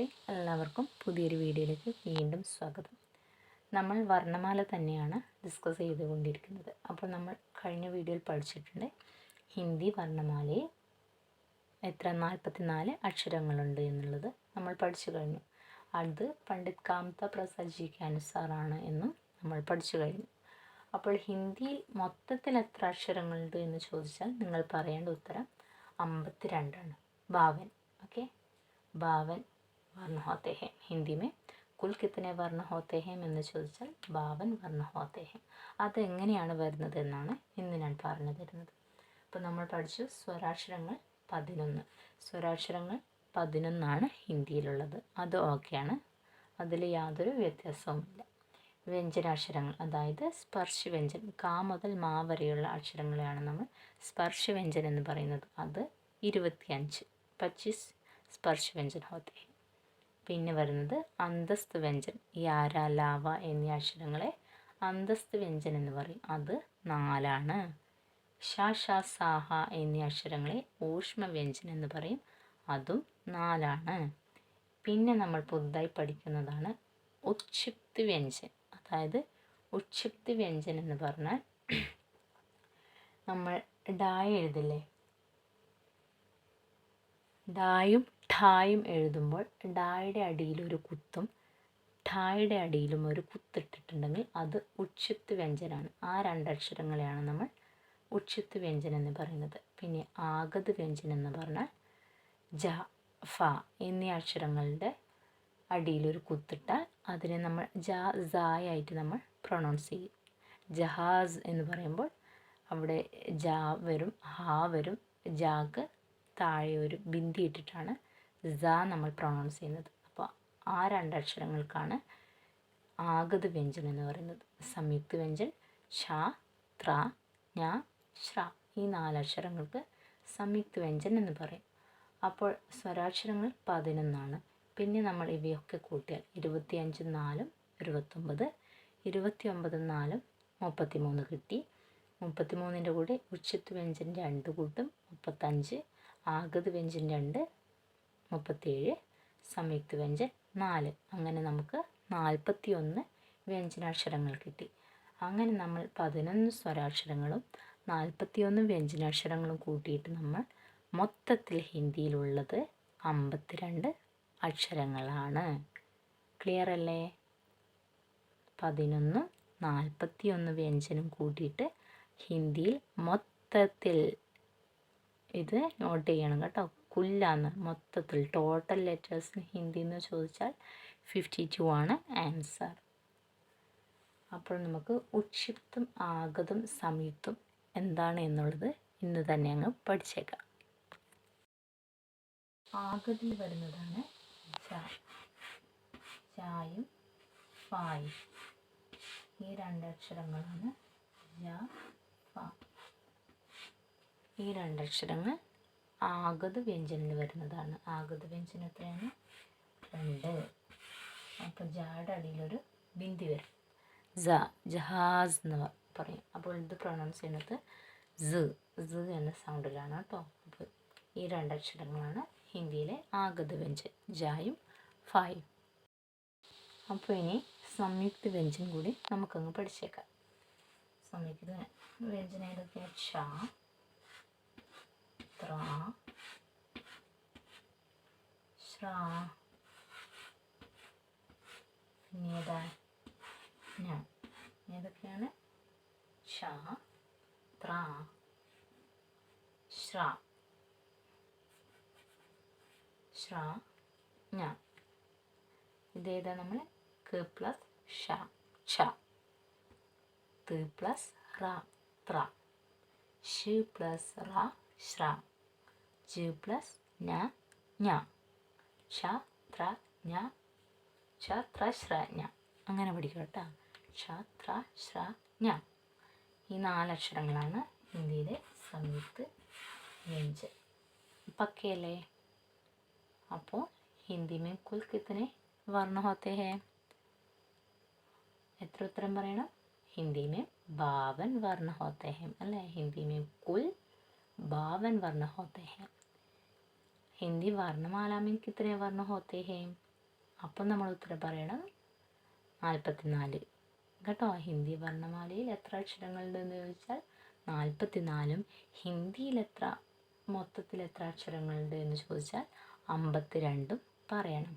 എല്ലാവർക്കും പുതിയൊരു വീഡിയോയിലേക്ക് വീണ്ടും സ്വാഗതം. നമ്മൾ വർണ്ണമാല തന്നെയാണ് ഡിസ്കസ് ചെയ്തുകൊണ്ടിരിക്കുന്നത്. അപ്പോൾ നമ്മൾ കഴിഞ്ഞ വീഡിയോയിൽ പഠിച്ചിട്ടുണ്ട് ഹിന്ദി വർണ്ണമാലയിൽ എത്ര 44 അക്ഷരങ്ങളുണ്ട് എന്നുള്ളത് നമ്മൾ പഠിച്ചു കഴിഞ്ഞു. അത് പണ്ഡിറ്റ് കാമത പ്രസാദ് ജിക്ക് അനുസാറാണ് എന്നും നമ്മൾ പഠിച്ചു കഴിഞ്ഞു. അപ്പോൾ ഹിന്ദിയിൽ മൊത്തത്തിൽ എത്ര അക്ഷരങ്ങളുണ്ട് എന്ന് ചോദിച്ചാൽ നിങ്ങൾ പറയേണ്ട ഉത്തരം 52 ആണ്. 52. ओके, 52 वर्ण होते हैं. हिंदी में कुल कितने वर्ण होते हैं എന്ന് ചോദിച്ചാൽ 52 വर्ण होते हैं. അതെങ്ങനെയാണ് വരുന്നത് എന്നാണ് ഇന്ന് ഞാൻ പറഞ്ഞു തരുന്നത്. അപ്പോൾ നമ്മൾ പഠിച്ചു സ്വരാക്ഷരങ്ങൾ 11. സ്വരാക്ഷരങ്ങൾ 11 ഹിന്ദിയിലുള്ളത്. അത് ഓക്കെയാണ്, അതിൽ യാതൊരു വ്യത്യാസവുമില്ല. വ്യഞ്ജനാക്ഷരങ്ങൾ, അതായത് സ്പർശവ്യഞ്ജൻ, കാ മുതൽ മാ വരെയുള്ള അക്ഷരങ്ങളെയാണ് നമ്മൾ സ്പർശവ്യഞ്ജൻ എന്ന് പറയുന്നത്. അത് 25 സ്പർശ വ്യഞ്ജൻ ഹോത്തെ. പിന്നെ വരുന്നത് അന്തസ്ത് വ്യഞ്ജൻ, യാര ലാവ എന്നീ അക്ഷരങ്ങളെ അന്തസ്ത് വ്യഞ്ജൻ എന്ന് പറയും. അത് 4. ഷ ഷ സാഹ എന്നീ അക്ഷരങ്ങളെ ഊഷ്മ വ്യഞ്ജൻ എന്ന് പറയും. അതും 4. പിന്നെ നമ്മൾ പുതുതായി പഠിക്കുന്നതാണ് ഉക്ഷിപ്ത് വ്യഞ്ജൻ. അതായത് ഉക്ഷിപ്ത് വ്യഞ്ജൻ എന്ന് പറഞ്ഞാൽ നമ്മൾ ഡായ എഴുതില്ലേ, ഡായും ഠായും എഴുതുമ്പോൾ ഡായുടെ അടിയിലൊരു കുത്തും ഠായുടെ അടിയിലും ഒരു കുത്തിട്ടിട്ടുണ്ടെങ്കിൽ അത് ഉക്ഷിപ്ത് വ്യഞ്ജനാണ്. ആ 2 അക്ഷരങ്ങളെയാണ് നമ്മൾ ഉക്ഷിപ്ത് വ്യഞ്ജൻ എന്ന് പറയുന്നത്. പിന്നെ ആഗത് വ്യഞ്ജൻ എന്ന് പറഞ്ഞാൽ ജ, ഫ എന്നീ അക്ഷരങ്ങളുടെ അടിയിലൊരു കുത്തിട്ടാൽ അതിനെ നമ്മൾ ജ സായായിട്ട് നമ്മൾ പ്രൊണൗൺസ് ചെയ്യും. ജഹാസ് എന്ന് പറയുമ്പോൾ അവിടെ ജ വരും, ഹ വരും, ജാക്ക് താഴെ ഒരു ബിന്ദി ഇട്ടിട്ടാണ് സ നമ്മൾ പ്രൊണൗൺസ് ചെയ്യുന്നത്. അപ്പോൾ ആ 2 അക്ഷരങ്ങൾക്കാണ് ആഗത് വ്യഞ്ജൻ എന്ന് പറയുന്നത്. സംയുക്ത വ്യഞ്ജൻ ഷ, ത്ര, ഞ, ശ്ര, ഈ 4 അക്ഷരങ്ങൾക്ക് സംയുക്ത വ്യഞ്ജൻ എന്ന് പറയും. അപ്പോൾ സ്വരാക്ഷരങ്ങൾ 11. പിന്നെ നമ്മൾ ഇവയൊക്കെ കൂട്ടിയാൽ 25 4 29, 29 4 33 കിട്ടി. 33ൻ്റെ കൂടെ ഉക്ഷിപ്ത് വ്യഞ്ജൻ 2 കൂട്ടും, 35. ആഗത് വ്യഞ്ജൻ 2, 37. സംയുക്ത വ്യഞ്ജൻ 4. അങ്ങനെ നമുക്ക് 41 വ്യഞ്ജനാക്ഷരങ്ങൾ കിട്ടി. അങ്ങനെ നമ്മൾ 11 സ്വരാക്ഷരങ്ങളും 41 വ്യഞ്ജനാക്ഷരങ്ങളും കൂട്ടിയിട്ട് നമ്മൾ മൊത്തത്തിൽ ഹിന്ദിയിലുള്ളത് 52 അക്ഷരങ്ങളാണ്. ക്ലിയർ അല്ലേ? 11 41 വ്യഞ്ജനം കൂട്ടിയിട്ട് ഹിന്ദിയിൽ മൊത്തത്തിൽ, ഇത് നോട്ട് ചെയ്യണം കേട്ടോ, കുല്ലാന്ന്, മൊത്തത്തിൽ ടോട്ടൽ ലെറ്റേഴ്സ് ഹിന്ദി എന്ന് ചോദിച്ചാൽ 52 ആണ് ആൻസർ. അപ്പോൾ നമുക്ക് ഉക്ഷിപ്തും ആഗതും സംയുക്തും എന്താണ് എന്നുള്ളത് ഇന്ന് തന്നെ അങ്ങ് പഠിച്ചേക്കാം. ആഗതിൽ വരുന്നതാണ് ജ, ജായും ഫായും. ഈ 2 അക്ഷരങ്ങളാണ് ജ, ഫ. ഈ 2 അക്ഷരങ്ങൾ ആഗത് വ്യഞ്ജനിൽ വരുന്നതാണ്. ആഗത് വ്യഞ്ജനം എത്രയാണ്? 2. അപ്പോൾ ജായുടെ അടിയിലൊരു ബിന്ദി വരും. ജ, ജഹാസ് എന്ന് പറയും. അപ്പോൾ ഇത് പ്രൊണൗൺസ് ചെയ്യുന്നത് ജ് എന്ന സൗണ്ടിലാണ് കേട്ടോ. അപ്പോൾ ഈ 2 അക്ഷരങ്ങളാണ് ഹിന്ദിയിലെ ആഗത് വ്യഞ്ജൻ, ജായും ഫായും. അപ്പോൾ ഇനി സംയുക്ത വ്യഞ്ജൻ കൂടി നമുക്കങ്ങ് പഠിച്ചേക്കാം. സംയുക്ത വ്യഞ്ജന ഏതൊക്കെയാണ്? ഷ, ത്ര, ശ്ര, പിന്നെ ഞ. ഏതൊക്കെയാണ്? ഷ, ത്ര, ശ്ര, ശ്ര, ഞ. ഇതേതാ? നമ്മൾ ക പ്ലസ് ഷ, ഷ. ത് പ്ലസ് റ, ത്ര. ഷ് പ്ലസ് റ, ശ്ര. ജ് പ്ലസ് ഞ, ഞ. ഷ, ത്ര, ഞ, ഷ, ത്ര, ശ്ര, ഞ. അങ്ങനെ പഠിക്കുക കേട്ടോ. ഷ, ത്ര, ശ്ര, ഞ. ഈ 4 അക്ഷരങ്ങളാണ് ഹിന്ദിയിലെ സംയുക്ത വ്യഞ്ജൻ. പക്കയല്ലേ? അപ്പോൾ ഹിന്ദി में कुल कितने वर्ण होते हैं? എത്ര ഉത്തരം പറയണം? हिंदी में 52 वर्ण होते हैं अल्ले. हिंदी में कुल 52 वर्ण होते हैं. हिंदी वर्णमाला में कितने वर्ण होते हैं? അപ്പം നമ്മൾ ഉത്തരം പറയണം 44 കേട്ടോ. ഹിന്ദി വർണ്ണമാലയിൽ എത്ര അക്ഷരങ്ങളുണ്ടെന്ന് ചോദിച്ചാൽ 44. ഹിന്ദിയിൽ മൊത്തത്തിൽ എത്ര അക്ഷരങ്ങളുണ്ട് എന്ന് ചോദിച്ചാൽ 52 പറയണം.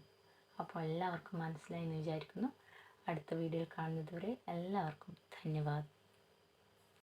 അപ്പോൾ എല്ലാവർക്കും മനസ്സിലായി എന്ന് വിചാരിക്കുന്നു. അടുത്ത വീഡിയോയിൽ കാണുന്നതുവരെ എല്ലാവർക്കും ധന്യവാദം.